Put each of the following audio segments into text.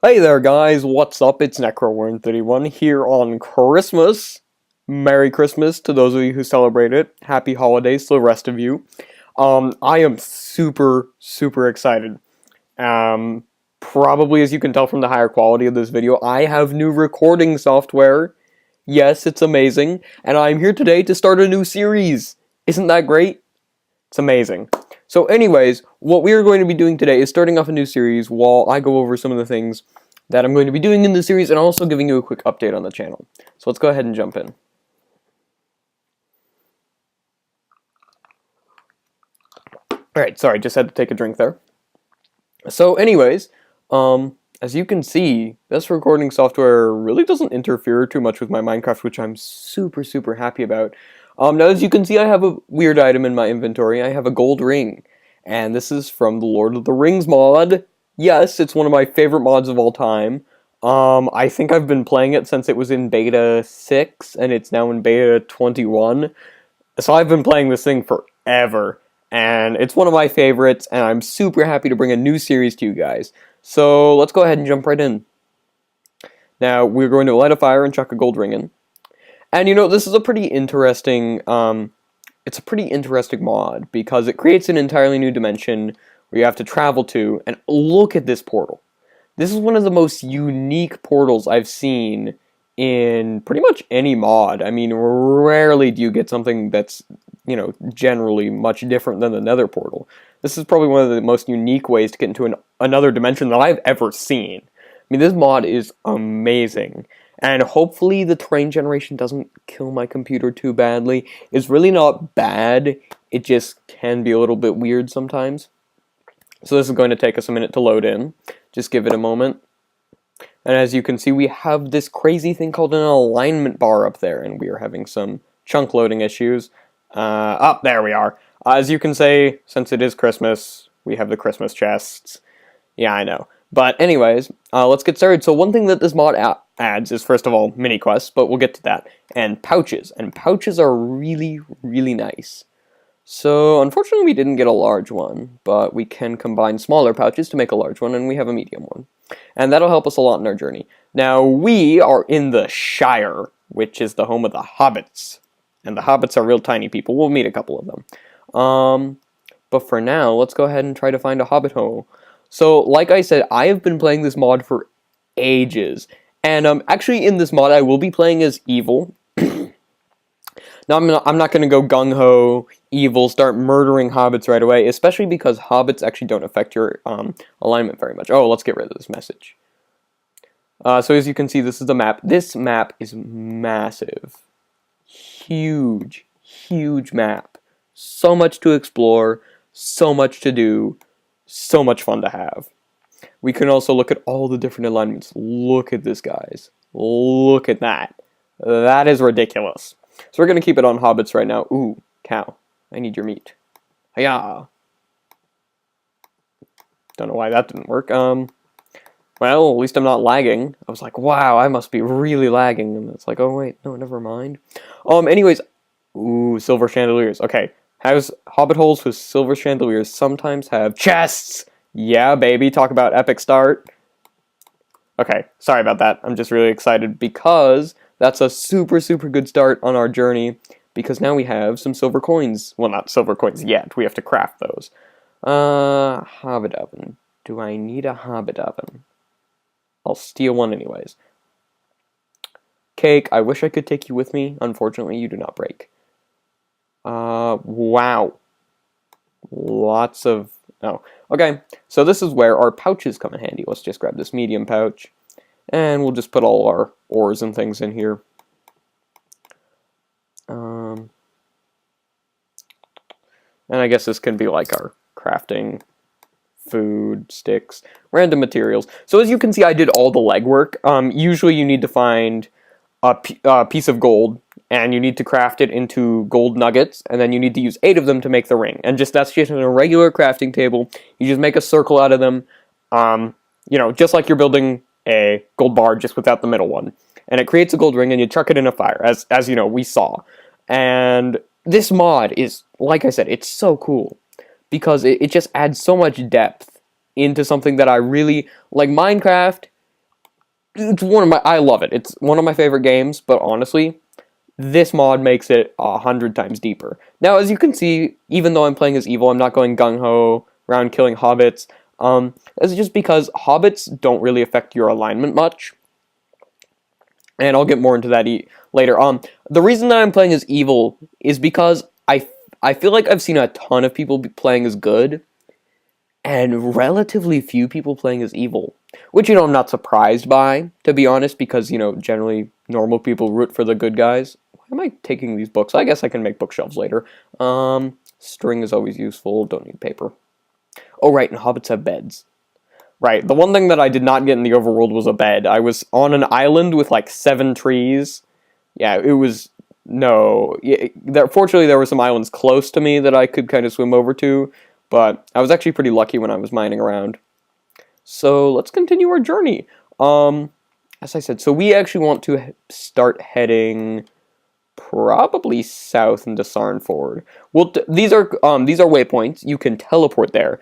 Hey there guys, what's up? It's NecroWarren31 here on Christmas. Merry Christmas to those of you who celebrate it. Happy holidays to the rest of you. I am super excited. Probably as you can tell from the higher quality of this video, I have new recording software. Yes, it's amazing. And I'm here today to start a new series. Isn't that great? It's amazing. So anyways, what we are going to be doing today is starting off a new series while I go over some of the things that I'm going to be doing in the series and also giving you a quick update on the channel. So let's go ahead and jump in. Alright, sorry, just had to take a drink there. So anyways, as you can see, this recording software really doesn't interfere too much with my Minecraft, which I'm super happy about. Now as you can see, I have a weird item in my inventory. I have a gold ring, and this is from the Lord of the Rings mod. Yes, it's one of my favorite mods of all time. I think I've been playing it since it was in beta 6, and it's now in beta 21. So I've been playing this thing forever, and it's one of my favorites, and I'm super happy to bring a new series to you guys. So let's go ahead and jump right in. Now, we're going to light a fire and chuck a gold ring in. And you know, this is a pretty interesting, it's a pretty interesting mod, because it creates an entirely new dimension where you have to travel to, and look at this portal. This is one of the most unique portals I've seen in pretty much any mod. I mean, rarely do you get something that's, you know, generally much different than the Nether portal. This is probably one of the most unique ways to get into another dimension that I've ever seen. I mean, this mod is amazing. And hopefully the terrain generation doesn't kill my computer too badly. It's really not bad, it just can be a little bit weird sometimes. So this is going to take us a minute to load in. Just give it a moment. And as you can see, we have this crazy thing called an alignment bar up there, and we are having some chunk loading issues. There we are. As you can say, since it is Christmas, we have the Christmas chests. Yeah, I know. But anyways, let's get started. So one thing that this mod adds is, first of all, mini quests, but we'll get to that. And pouches. And pouches are really nice. So unfortunately we didn't get a large one, but we can combine smaller pouches to make a large one, and we have a medium one. And that'll help us a lot in our journey. Now, we are in the Shire, which is the home of the hobbits. And the hobbits are real tiny people. We'll meet a couple of them. But for now, let's go ahead and try to find a hobbit hole. So, like I said, I have been playing this mod for ages. And actually, in this mod, I will be playing as evil. Now, I'm not going to go gung-ho evil, start murdering hobbits right away, especially because hobbits actually don't affect your alignment very much. Oh, let's get rid of this message. So as you can see, this is the map. This map is massive. Huge map. So much to explore, so much to do, so much fun to have. We can also look at all the different alignments. Look at this, guys. Look at that. That is ridiculous. So we're going to keep it on hobbits right now. Ooh, cow. I need your meat. Hiya! Don't know why that didn't work. Well, at least I'm not lagging. I was like, wow, I must be really lagging. And it's like, oh wait, no, never mind. Anyways, ooh, silver chandeliers. Okay, hobbit holes with silver chandeliers sometimes have chests! Yeah, baby, talk about epic start. Okay, sorry about that. I'm just really excited because that's a super good start on our journey, because now we have some silver coins. Well, not silver coins yet. We have to craft those. Hobbit oven. Do I need a hobbit oven? I'll steal one anyways. Cake, I wish I could take you with me. Unfortunately, you do not break. Wow. Lots of... Oh, okay. So this is where our pouches come in handy. Let's just grab this medium pouch. And we'll just put all our ores and things in here. And I guess this can be like our crafting, food, sticks, random materials. So as you can see, I did all the legwork. Usually you need to find a piece of gold, and you need to craft it into gold nuggets, and then you need to use 8 of them to make the ring. And that's just in a regular crafting table. You just make a circle out of them, you know, just like you're building a gold bar, just without the middle one. And it creates a gold ring, and you chuck it in a fire, as you know, we saw. And this mod is, like I said, it's so cool, because it just adds so much depth into something that I really, like Minecraft, it's I love it. It's one of my favorite games, but honestly, this mod makes it 100 times deeper. Now, as you can see, even though I'm playing as evil, I'm not going gung-ho around killing hobbits. It's just because hobbits don't really affect your alignment much, and I'll get more into that later. The reason that I'm playing as evil is because I feel like I've seen a ton of people playing as good, and relatively few people playing as evil. Which, I'm not surprised by, to be honest, because, generally normal people root for the good guys. Why am I taking these books? I guess I can make bookshelves later. String is always useful, don't need paper. Oh, right, and hobbits have beds. Right, the one thing that I did not get in the overworld was a bed. I was on an island with, 7 trees. Yeah, it was... No. Fortunately, there were some islands close to me that I could kind of swim over to, but I was actually pretty lucky when I was mining around. So let's continue our journey. As I said, so we actually want to start heading probably south into Sarnford. Well, these are waypoints. You can teleport there,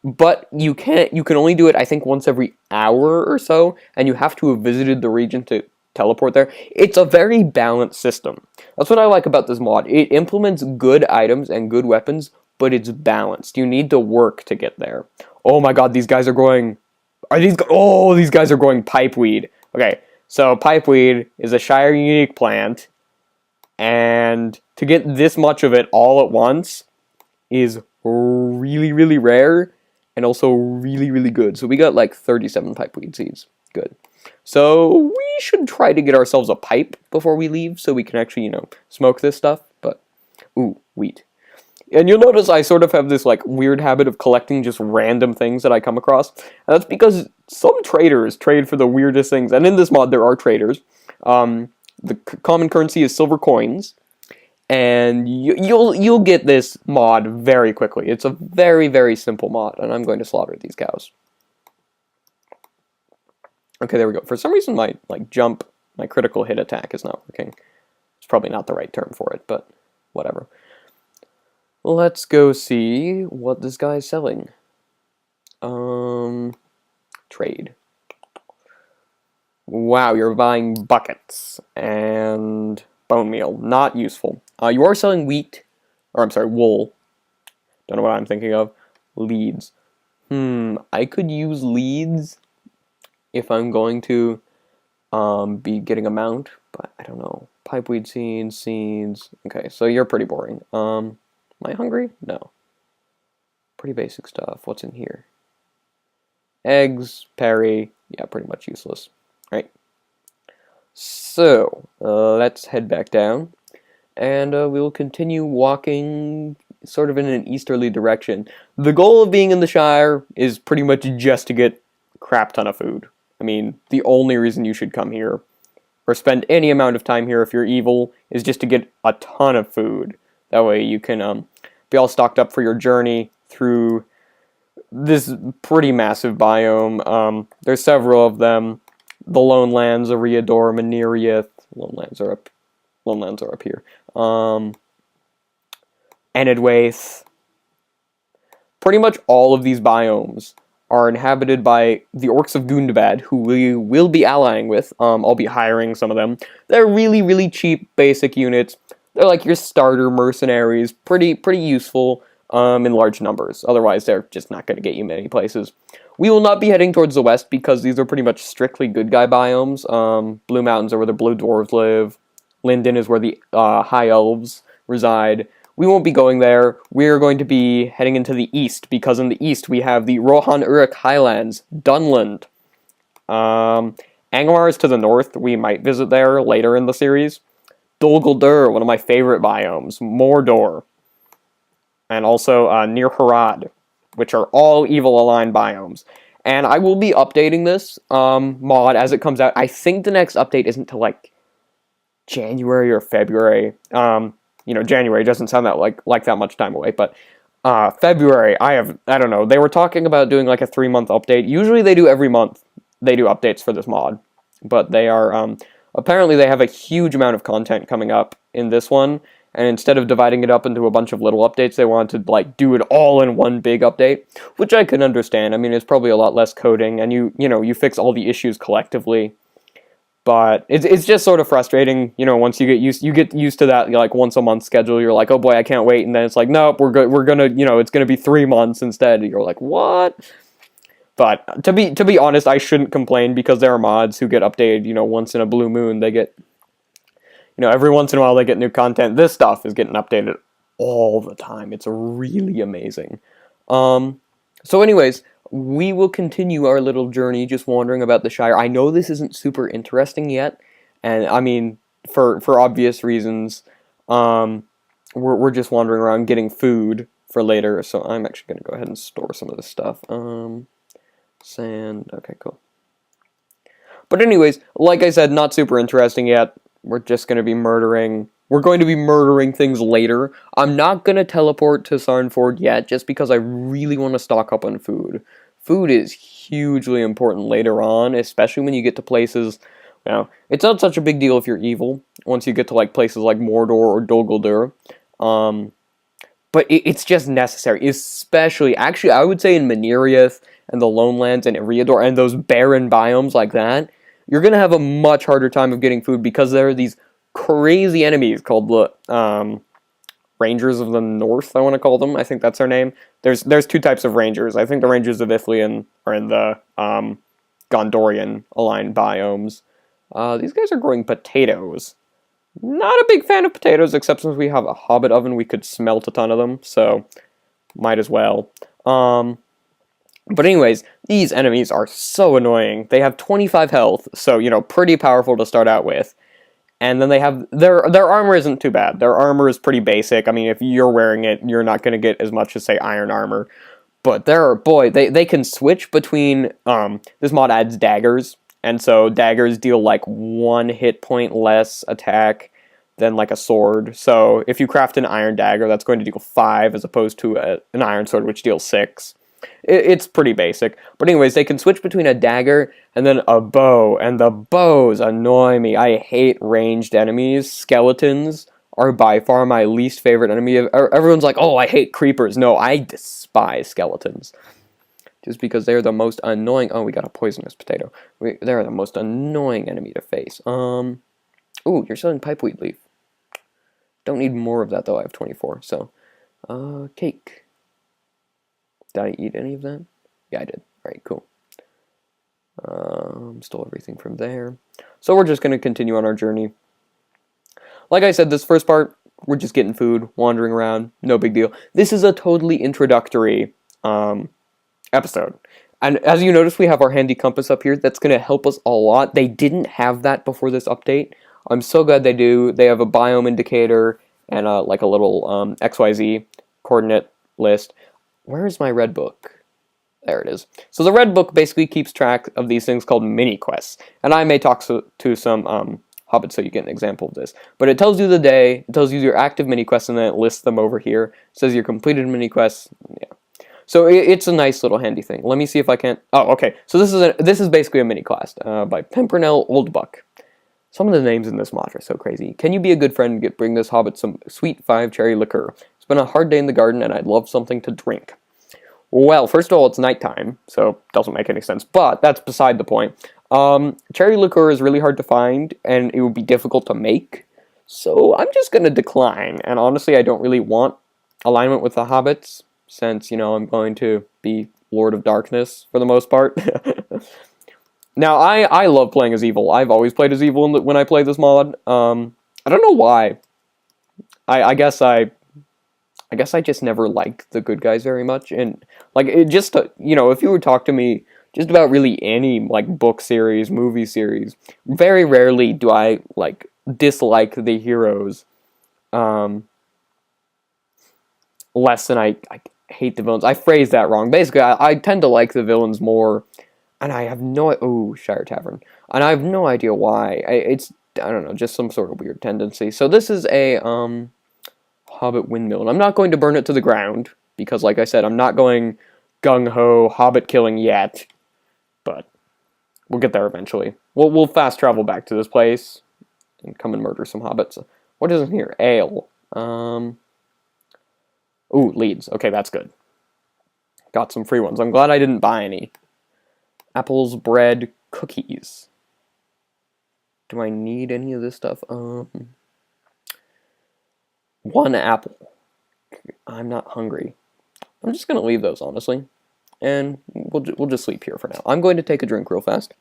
but you can't. You can only do it, I think, once every hour or so, and you have to have visited the region to teleport there. It's a very balanced system. That's what I like about this mod. It implements good items and good weapons, but it's balanced. You need to work to get there. Oh my god, these guys are growing... these guys are growing pipeweed. Okay, so pipeweed is a Shire unique plant, and to get this much of it all at once is really, really rare, and also really, really good. So we got 37 pipeweed seeds. Good. So we should try to get ourselves a pipe before we leave, so we can actually, smoke this stuff. But, ooh, wheat. And you'll notice I sort of have this weird habit of collecting just random things that I come across. And that's because some traders trade for the weirdest things. And in this mod there are traders. The common currency is silver coins. And you'll get this mod very quickly. It's a very, very simple mod. And I'm going to slaughter these cows. Okay, there we go. For some reason my my critical hit attack is not working. It's probably not the right term for it, but whatever. Let's go see what this guy's selling. Trade. Wow, you're buying buckets and bone meal. Not useful. You are selling wheat, or I'm sorry, wool. Don't know what I'm thinking of. Leads. I could use leads if I'm going to be getting a mount, but I don't know. Pipeweed seeds. Okay, so you're pretty boring. Am I hungry? No. Pretty basic stuff. What's in here? Eggs, Perry. Yeah, pretty much useless. Right. So, let's head back down. And we will continue walking sort of in an easterly direction. The goal of being in the Shire is pretty much just to get a crap ton of food. I mean, the only reason you should come here, or spend any amount of time here if you're evil, is just to get a ton of food. That way you can be all stocked up for your journey through this pretty massive biome. There's several of them. The Lone Lands, Eriador, Maniriath. Lone Lands are up here. Enedwaith. Pretty much all of these biomes are inhabited by the Orcs of Gundabad, who we will be allying with. I'll be hiring some of them. They're really, really cheap basic units. They're like your starter mercenaries, pretty useful in large numbers. Otherwise, they're just not going to get you many places. We will not be heading towards the west because these are pretty much strictly good guy biomes. Blue Mountains are where the Blue Dwarves live. Linden is where the High Elves reside. We won't be going there. We're going to be heading into the east because in the east we have the Rohan Uruk Highlands, Dunland. Angmar is to the north. We might visit there later in the series. Dol Guldur, one of my favorite biomes. Mordor. And also near Harad, which are all evil-aligned biomes. And I will be updating this mod as it comes out. I think the next update isn't till, January or February. January doesn't sound that like that much time away, but February, I don't know. They were talking about doing, a 3-month update. Usually they do every month. They do updates for this mod. But they are, apparently they have a huge amount of content coming up in this one. And instead of dividing it up into a bunch of little updates, they wanted to, do it all in one big update, which I can understand. I mean, it's probably a lot less coding, and you fix all the issues collectively. But it's just sort of frustrating, you know. Once you get used to that like once a month schedule, you're like, oh boy, I can't wait, and then it's like, nope, we're gonna, you know, it's gonna be 3 months instead. You're like, what? But to be honest, I shouldn't complain because there are mods who get updated, you know, once in a blue moon. They get, you know, every once in a while they get new content. This stuff is getting updated all the time. It's really amazing. So anyways, we will continue our little journey just wandering about the Shire. I know this isn't super interesting yet, and I mean, for obvious reasons, we're just wandering around getting food for later, so I'm actually going to go ahead and store some of this stuff. Sand, okay, cool. But anyways, like I said, not super interesting yet. We're just going to be murdering... We're going to be murdering things later. I'm not going to teleport to Sarnford yet, just because I really want to stock up on food. Food is hugely important later on, especially when you get to places... You know, it's not such a big deal if you're evil, once you get to like places like Mordor or Dol Guldur. But it's just necessary, especially... Actually, I would say in Maniriath and the Lone Lands and Eriador and those barren biomes like that, you're going to have a much harder time of getting food because there are these crazy enemies called the Rangers of the North, I want to call them. I think that's their name. There's two types of Rangers. I think the Rangers of Ithilien are in the Gondorian aligned biomes. These guys are growing potatoes. Not a big fan of potatoes, except since we have a hobbit oven, we could smelt a ton of them, so might as well. But anyways, these enemies are so annoying. They have 25 health, so, you know, pretty powerful to start out with. And then they have... Their armor isn't too bad. Their armor is pretty basic. I mean, if you're wearing it, you're not going to get as much as, say, iron armor. But they can switch between... this mod adds daggers. And so daggers deal, like, 1 hit point less attack than, like, a sword. So if you craft an iron dagger, that's going to deal 5 as opposed to an iron sword, which deals 6. It's pretty basic. But anyways, they can switch between a dagger and then a bow. And the bows annoy me. I hate ranged enemies. Skeletons are by far my least favorite enemy. Everyone's like, oh, I hate creepers. No, I despise skeletons. Just because they're the most annoying... Oh, we got a poisonous potato. They're the most annoying enemy to face. Ooh, you're selling pipeweed leaf. Don't need more of that, though. I have 24, so... cake. Did I eat any of that? Yeah, I did. Alright, cool. Stole everything from there. So we're just going to continue on our journey. Like I said, this first part, we're just getting food, wandering around, no big deal. This is a totally introductory episode. And as you notice, we have our handy compass up here. That's going to help us a lot. They didn't have that before this update. I'm so glad they do. They have a biome indicator and like a little XYZ coordinate list. Where is my red book? There it is. So the red book basically keeps track of these things called mini quests. And I may talk to some hobbits so you get an example of this. But it tells you the day, it tells you your active mini quests, and then it lists them over here. It says your completed mini quests. Yeah. So it's a nice little handy thing. Let me see if I can... Oh, okay. So this is basically a mini quest by Pimpernel Oldbuck. Some of the names in this mod are so crazy. Can you be a good friend and bring this hobbit some sweet 5-cherry liqueur? It's been a hard day in the garden, and I'd love something to drink. Well, first of all, it's nighttime, so it doesn't make any sense, but that's beside the point. Cherry liqueur is really hard to find, and it would be difficult to make, so I'm just going to decline. And honestly, I don't really want alignment with the hobbits, since, you know, I'm going to be Lord of Darkness for the most part. Now, I love playing as evil. I've always played as evil when I play this mod. I don't know why. I guess I just never liked the good guys very much, and like it just you know, if you would talk to me just about really any like book series, movie series, very rarely do I like dislike the heroes less than I hate the villains. I phrased that wrong. Basically, I tend to like the villains more, and I have no Shire Tavern, and I have no idea why. It's I don't know, just some sort of weird tendency. So this is a Hobbit windmill, and I'm not going to burn it to the ground because, like I said, I'm not going gung-ho Hobbit killing yet, but we'll get there eventually. We'll fast travel back to this place and come and murder some hobbits. What is in here? Ale. Ooh, leads. Okay, that's good. Got some free ones. I'm glad I didn't buy any. Apples, bread, cookies. Do I need any of this stuff? One apple. I'm not hungry. I'm just gonna leave those, honestly. And we'll just sleep here for now. I'm going to take a drink real fast.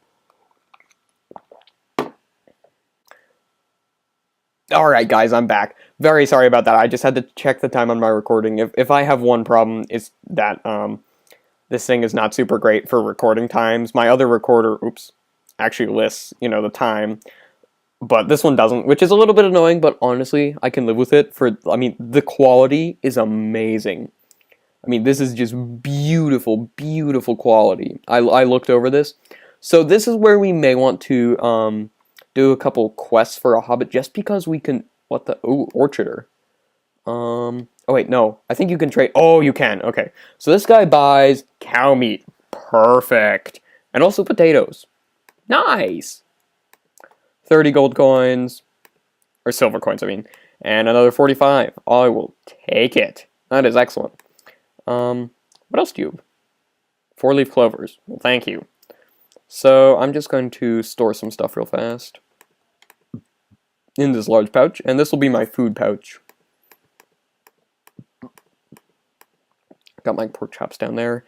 Alright guys, I'm back. Very sorry about that. I just had to check the time on my recording. If I have one problem, it's that this thing is not super great for recording times. My other recorder, actually lists, the time. But this one doesn't, which is a little bit annoying, but honestly, I can live with it. The quality is amazing. I mean, this is just beautiful, beautiful quality. I looked over this. So this is where we may want to do a couple quests for a hobbit, just because we can... What the... Ooh, orcharder. Oh wait, no. I think you can trade... Oh, you can. Okay. So this guy buys cow meat. Perfect. And also potatoes. Nice! 30 gold coins. Or silver coins, I mean. And another 45. I will take it. That is excellent. What else do you have? 4-leaf clovers. Well, thank you. So, I'm just going to store some stuff real fast in this large pouch, and this will be my food pouch. Got my pork chops down there.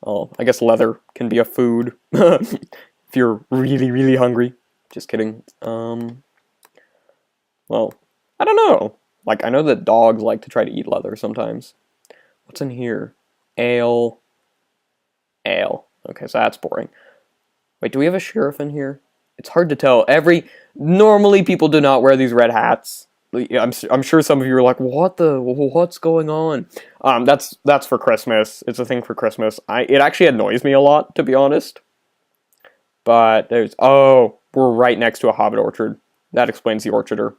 Oh, I guess leather can be a food if you're really, really hungry. Just kidding. Well, I don't know. Like, I know that dogs like to try to eat leather sometimes. What's in here? Ale. Ale. Okay, so that's boring. Wait, do we have a sheriff in here? It's hard to tell. Normally people do not wear these red hats. I'm sure some of you are like, what's going on? That's for Christmas. It's a thing for Christmas. It actually annoys me a lot, to be honest. But we're right next to a hobbit orchard. That explains the orcharder.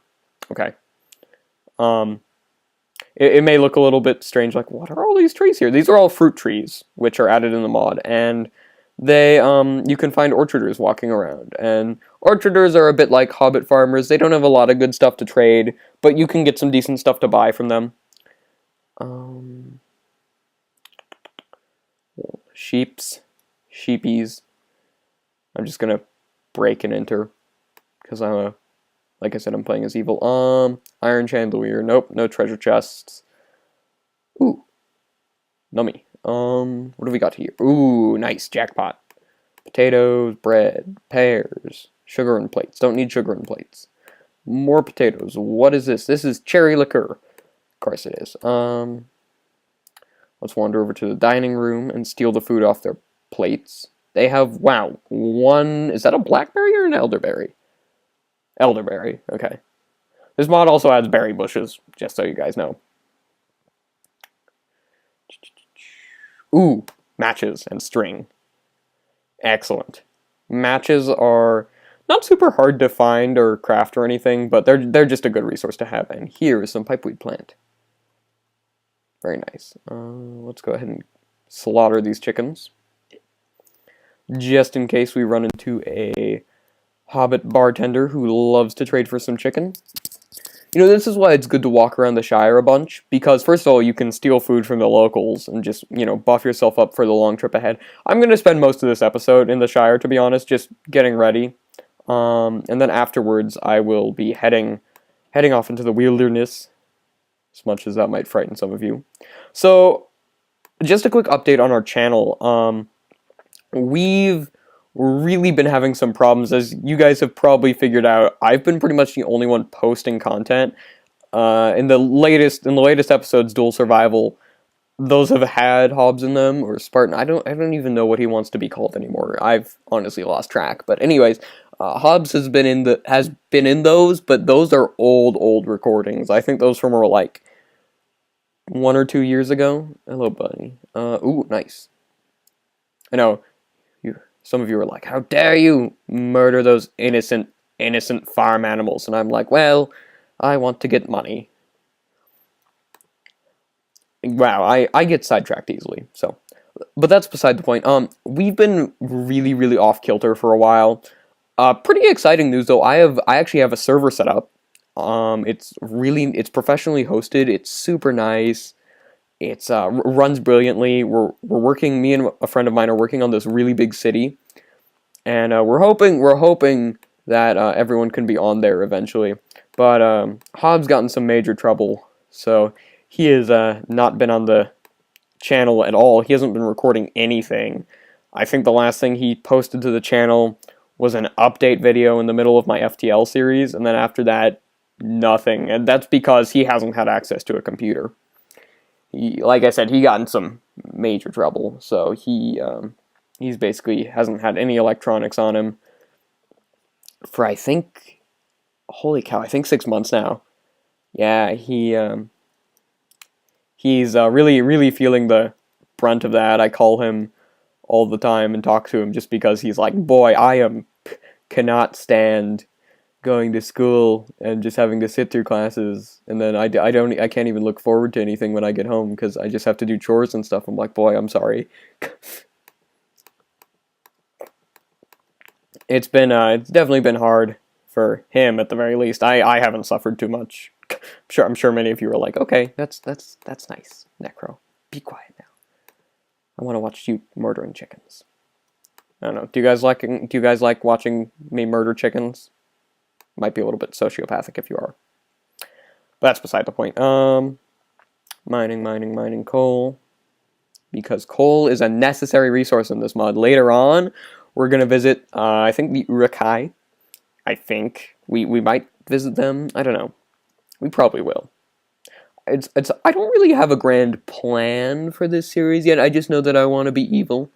Okay. It may look a little bit strange, like, what are all these trees here? These are all fruit trees, which are added in the mod, and they, you can find orcharders walking around, and orcharders are a bit like hobbit farmers. They don't have a lot of good stuff to trade, but you can get some decent stuff to buy from them. Sheepies. I'm just gonna break and enter, because like I said, I'm playing as evil. Iron chandelier. Nope, no treasure chests. Ooh. Nummy. What do we got here? Ooh, nice. Jackpot. Potatoes, bread, pears, sugar and plates. Don't need sugar and plates. More potatoes. What is this? This is cherry liquor. Of course it is. Let's wander over to the dining room and steal the food off their plates. They have, wow, is that a blackberry or an elderberry? Elderberry, okay. This mod also adds berry bushes, just so you guys know. Ooh, matches and string. Excellent. Matches are not super hard to find or craft or anything, but they're just a good resource to have. And here is some pipeweed plant. Very nice. Let's go ahead and slaughter these chickens, just in case we run into a hobbit bartender who loves to trade for some chicken. This is why it's good to walk around the Shire a bunch, because first of all, you can steal food from the locals and just, buff yourself up for the long trip ahead. I'm going to spend most of this episode in the Shire, to be honest, just getting ready. And then afterwards, I will be heading off into the wilderness, as much as that might frighten some of you. So, just a quick update on our channel. We've really been having some problems, as you guys have probably figured out. I've been pretty much the only one posting content. In the latest episodes, Dual Survival, those have had Hobbs in them, or Spartan. I don't even know what he wants to be called anymore. I've honestly lost track. But anyways, Hobbs has been in those, but those are old recordings. I think those from were like 1 or 2 years ago. Hello, buddy. Ooh, nice. I know. Some of you are like, how dare you murder those innocent farm animals? And I'm like, well, I want to get money. Wow, I get sidetracked easily. So, but that's beside the point. We've been really off kilter for a while. Pretty exciting news though. I actually have a server set up. It's professionally hosted. It's super nice. It's runs brilliantly. We're working. Me and a friend of mine are working on this really big city, and we're hoping that everyone can be on there eventually. But Hobbs got in some major trouble, so he has not been on the channel at all. He hasn't been recording anything. I think the last thing he posted to the channel was an update video in the middle of my FTL series, and then after that, nothing. And that's because he hasn't had access to a computer. Like I said, he got in some major trouble, so he's basically hasn't had any electronics on him for, I think, holy cow, I think 6 months now. Yeah, he's really feeling the brunt of that. I call him all the time and talk to him just because he's like, boy, cannot stand going to school and just having to sit through classes, and then I can't even look forward to anything when I get home because I just have to do chores and stuff. I'm like, boy, I'm sorry. It's definitely been hard for him at the very least. I haven't suffered too much. I'm sure many of you are like, okay, that's nice, Necro. Be quiet now. I want to watch you murdering chickens. I don't know. Do you guys like watching me murder chickens? Might be a little bit sociopathic if you are. But that's beside the point. Mining coal. Because coal is a necessary resource in this mod. Later on, we're going to visit, I think, the Urukai. I think. We might visit them. I don't know. We probably will. I don't really have a grand plan for this series yet. I just know that I want to be evil.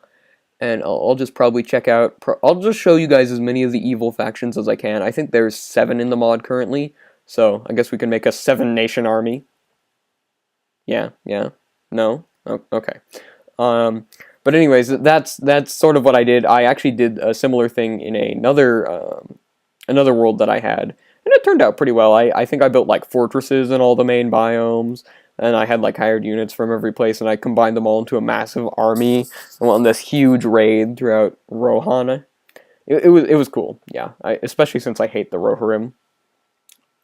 And I'll just probably check out... I'll just show you guys as many of the evil factions as I can. I think there's 7 in the mod currently. So I guess we can make a 7-nation army. Yeah? No? Oh, okay. But anyways, that's sort of what I did. I actually did a similar thing in another world that I had. And it turned out pretty well. I think I built like fortresses in all the main biomes, and I had like hired units from every place, and I combined them all into a massive army and went on this huge raid throughout Rohana. It was cool, yeah. Especially since I hate the Rohirrim.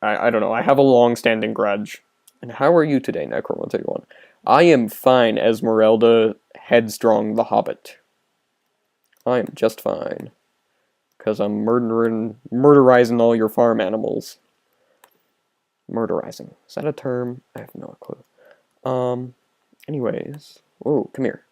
I don't know. I have a long-standing grudge. And how are you today, Necro131? I am fine, Esmeralda Headstrong the Hobbit. I am just fine. Because I'm murderizing all your farm animals. Murderizing. Is that a term? I have no clue. Anyways. Whoa, come here.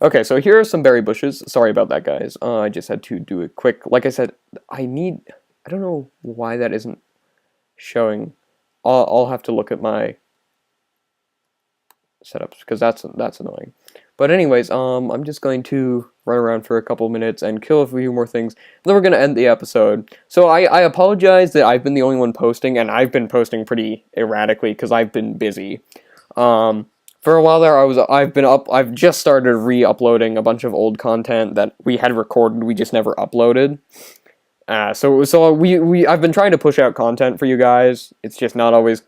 Okay, so here are some berry bushes. Sorry about that, guys. I just had to do it quick. Like I said, I don't know why that isn't showing. I'll have to look at my setups, because that's annoying. But anyways, I'm just going to run around for a couple minutes and kill a few more things, and then we're going to end the episode. So I apologize that I've been the only one posting, and I've been posting pretty erratically because I've been busy. For a while there, I've just started re-uploading a bunch of old content that we had recorded, we just never uploaded. So I've been trying to push out content for you guys. It's just not always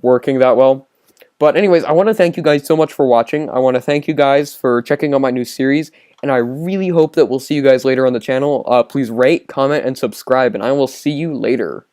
working that well. But anyways, I want to thank you guys so much for watching. I want to thank you guys for checking out my new series, and I really hope that we'll see you guys later on the channel. Please rate, comment, and subscribe, and I will see you later.